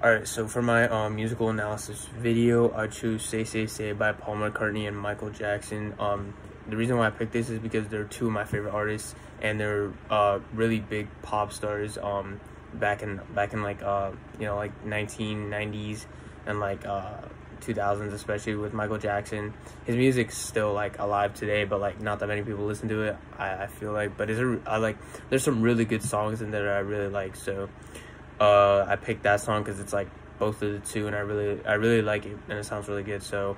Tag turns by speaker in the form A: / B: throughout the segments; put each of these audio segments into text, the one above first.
A: Alright, so for my musical analysis video, I choose Say Say Say by Paul McCartney and Michael Jackson. The reason why I picked this is because they're two of my favorite artists, and they're really big pop stars back in like like 1990s and like 2000s, especially with Michael Jackson. His music's still like alive today, but like not that many people listen to it, I feel like. But there's some really good songs in there that I really like, so I picked that song because it's like both of the two, and I really like it, and it sounds really good. So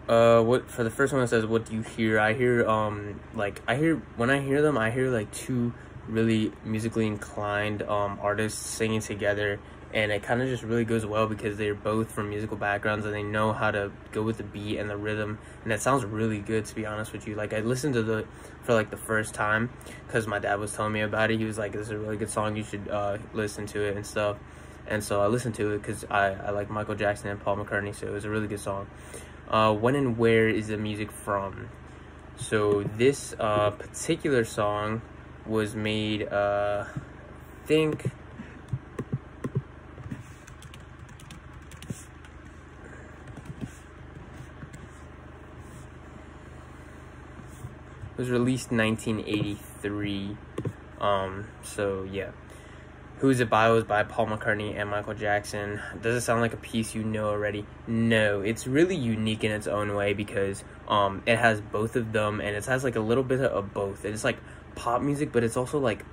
A: what for the first one, it says, what do you hear? I hear when I hear them, I hear like two really musically inclined artists singing together, and it kind of just really goes well because they're both from musical backgrounds and they know how to go with the beat and the rhythm, and it sounds really good, to be honest with you. Like, I listened to for like the first time because my dad was telling me about it. He was like, this is a really good song, you should listen to it and stuff, and so I listened to it because I like Michael Jackson and Paul McCartney, so it was a really good song. When and where is the music from? So this particular song was made, I think, it was released in 1983. So yeah. Who Is It By was by Paul McCartney and Michael Jackson. Does it sound like a piece you know already? No, it's really unique in its own way because it has both of them, and it has like a little bit of both. It's like pop music, but it's also like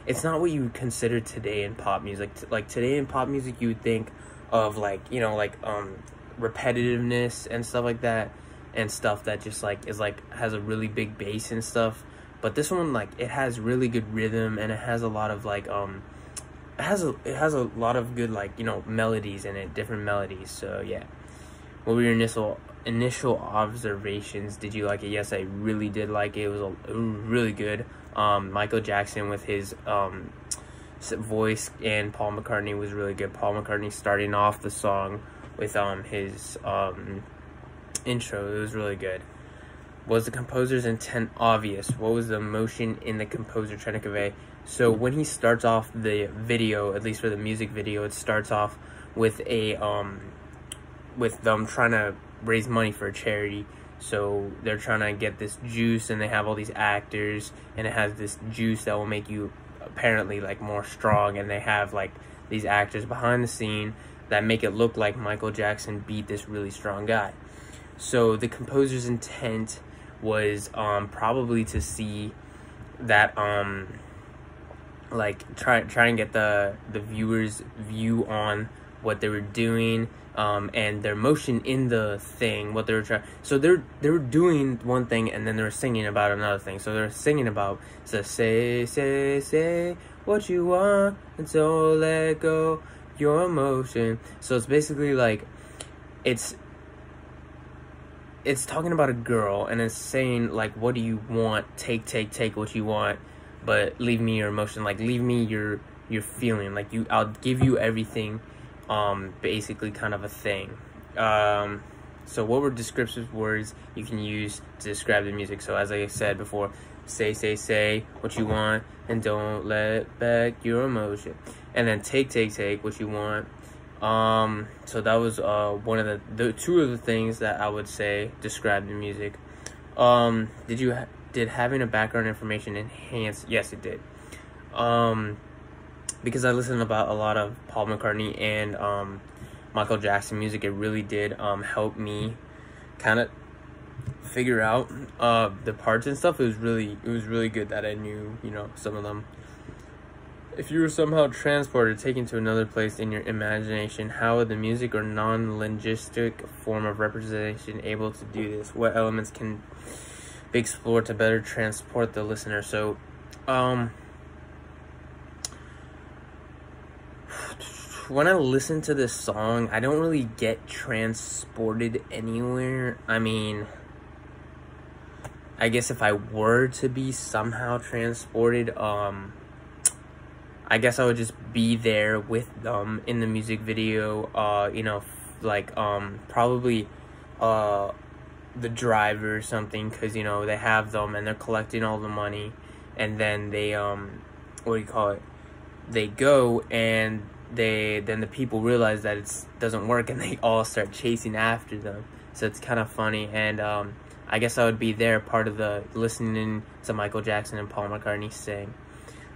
A: it's not what you would consider today in pop music. Like today in pop music, you would think of like repetitiveness and stuff like that, and stuff that just like has a really big bass and stuff. But this one, like, it has really good rhythm, and it has a lot of like it has a lot of good, like, melodies in it, different melodies. So yeah. What were your initial observations? Did you like it? Yes, I really did like it. It was really good. Michael Jackson with his voice, and Paul McCartney was really good. Paul McCartney starting off the song with his intro. It was really good. Was the composer's intent obvious? What was the emotion in the composer trying to convey? So when he starts off the video, at least for the music video, it starts off with with them trying to raise money for a charity. So they're trying to get this juice, and they have all these actors, and it has this juice that will make you apparently like more strong, and they have like these actors behind the scene that make it look like Michael Jackson beat this really strong guy. So the composer's intent was probably to see that like try and get the viewers' view on what they were doing, and their emotion in the thing, what they were trying. So they were doing one thing, and then they were singing about another thing. So they're singing about, so say what you want, and don't let go your emotion. So it's basically like it's talking about a girl, and it's saying like, what do you want? Take what you want, but leave me your emotion. Like, leave me your feeling. Like, I'll give you everything. Basically, kind of a thing. So what were descriptive words you can use to describe the music? So as I said before, say what you want, and don't let back your emotion. And then take what you want. So that was one of the two of the things that I would say describe the music. Did having a background information enhance? Yes, it did. Because I listened about a lot of Paul McCartney and Michael Jackson music, it really did help me kind of figure out the parts and stuff. It was really good that I knew some of them. If you were somehow transported, taken to another place in your imagination, how would the music or non-linguistic form of representation able to do this? What elements can be explored to better transport the listener? So, when I listen to this song, I don't really get transported anywhere. I mean, I guess if I were to be somehow transported, I guess I would just be there with them in the music video, probably the driver or something, because they have them and they're collecting all the money, and then they what do you call it? They go and then the people realize that it doesn't work, and they all start chasing after them. So it's kind of funny, and I guess I would be there, part of the listening to Michael Jackson and Paul McCartney sing.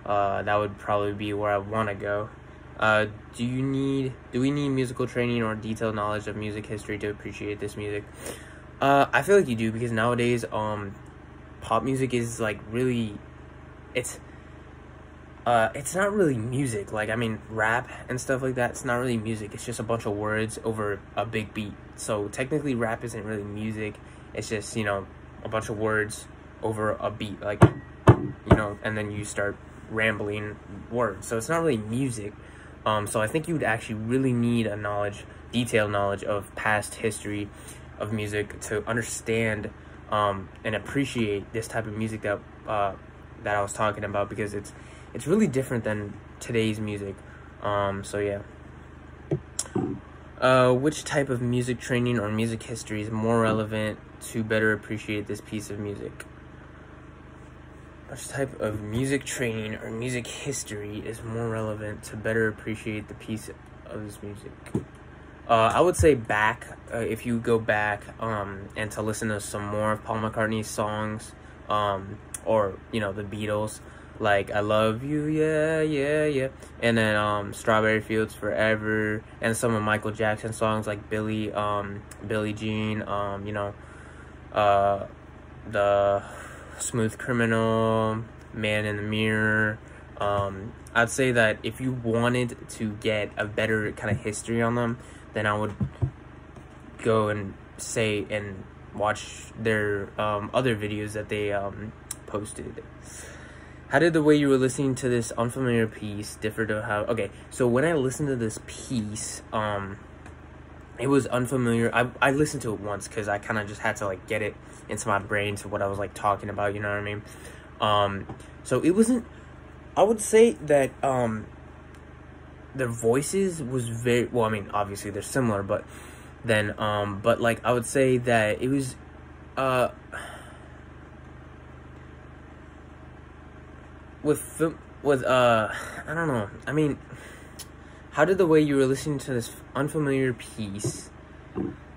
A: That would probably be where I want to go. Do we need musical training or detailed knowledge of music history to appreciate this music? I feel like you do, because nowadays, pop music is like really, it's not really music. Like, I mean, rap and stuff like that, it's not really music. It's just a bunch of words over a big beat. So technically, rap isn't really music. It's just, you know, a bunch of words over a beat, like, you know, and then you start rambling words. So it's not really music. So I think you would actually really need a detailed knowledge of past history of music to understand and appreciate this type of music that I was talking about, because it's really different than today's music. So yeah. Which type of music training or music history is more relevant to better appreciate this piece of music? Which type of music training or music history is more relevant to better appreciate the piece of this music? I would say back, if you go back and to listen to some more of Paul McCartney's songs, or, you know, the Beatles, like I Love You, yeah, yeah, yeah, and then Strawberry Fields Forever, and some of Michael Jackson songs like Billie Jean, you know, the Smooth Criminal, Man in the Mirror. I'd say that if you wanted to get a better kind of history on them, then I would go and watch their other videos that they posted. How did the way you were listening to this unfamiliar piece differ to how... Okay, so when I listened to this piece, it was unfamiliar. I listened to it once because I kind of just had to, like, get it into my brain to what I was, like, talking about, you know what I mean? So it wasn't... I would say that their voices was very... Well, I mean, obviously they're similar, but then... But, like, I would say that it was... I don't know. I mean, how did the way you were listening to this unfamiliar piece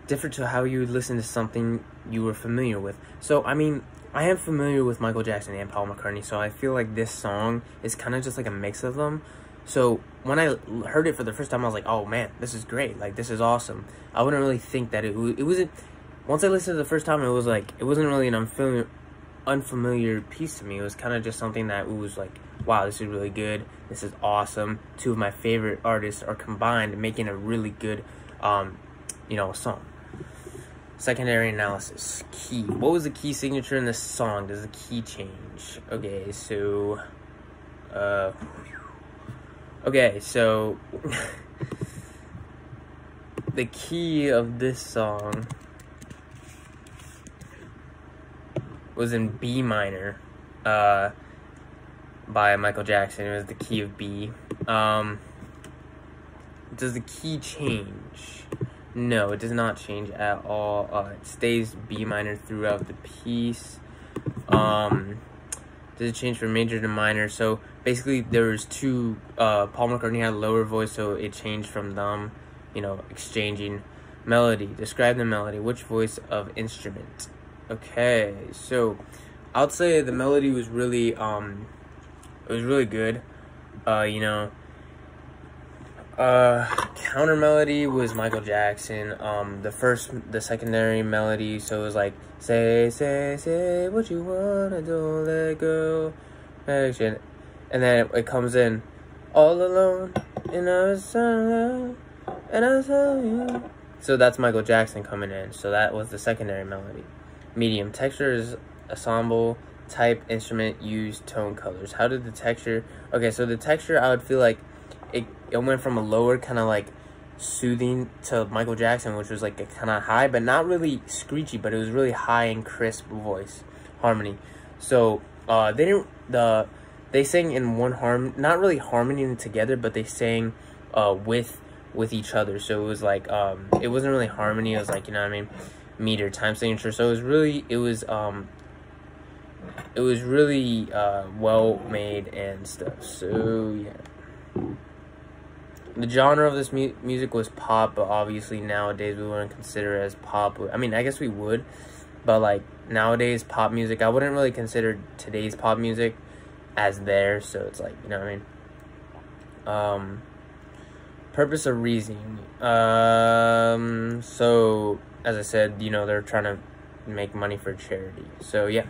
A: differ to how you would listen to something you were familiar with? So, I mean, I am familiar with Michael Jackson and Paul McCartney, so I feel like this song is kind of just like a mix of them. So, when I heard it for the first time, I was like, oh man, this is great. Like, this is awesome. I wouldn't really think that it wasn't... Once I listened to it the first time, it wasn't really an unfamiliar piece to me. It was kind of just something that was like, wow, this is really good, this is awesome. Two of my favorite artists are combined, making a really good you know, song. Secondary analysis. Key. What was the key signature in this song? Does the key change? Okay, so the key of this song was in B minor, by Michael Jackson. It was the key of B. Does the key change? No, it does not change at all. It stays B minor throughout the piece. Does it change from major to minor? So basically, there was two. Paul McCartney had a lower voice, so it changed from them, you know, exchanging. Melody. Describe the melody. Which voice of instrument? Okay, so I would say the melody was really, it was really good. You know, counter melody was Michael Jackson. The secondary melody, so it was like, say, say, say what you wanna, don't let go, action. And then it comes in, all alone, in a sun, and I saw you. So that's Michael Jackson coming in. So that was the secondary melody. Medium. Texture is ensemble, type, instrument, used, tone, colors. How did the texture... Okay, so the texture, I would feel like it went from a lower kind of like soothing to Michael Jackson, which was like a kind of high, but not really screechy, but it was really high and crisp voice harmony. So they sang in one not really harmony together, but they sang with each other. So it was like it wasn't really harmony, it was like, you know what I mean, meter, time signature. So it was it was really well made and stuff. So yeah, the genre of this music was pop, but obviously nowadays we wouldn't consider it as pop. I mean, I guess we would, but like nowadays pop music, I wouldn't really consider today's pop music as theirs. So it's like, you know what I mean. Purpose of Reason. So as I said, you know, they're trying to make money for charity. So yeah.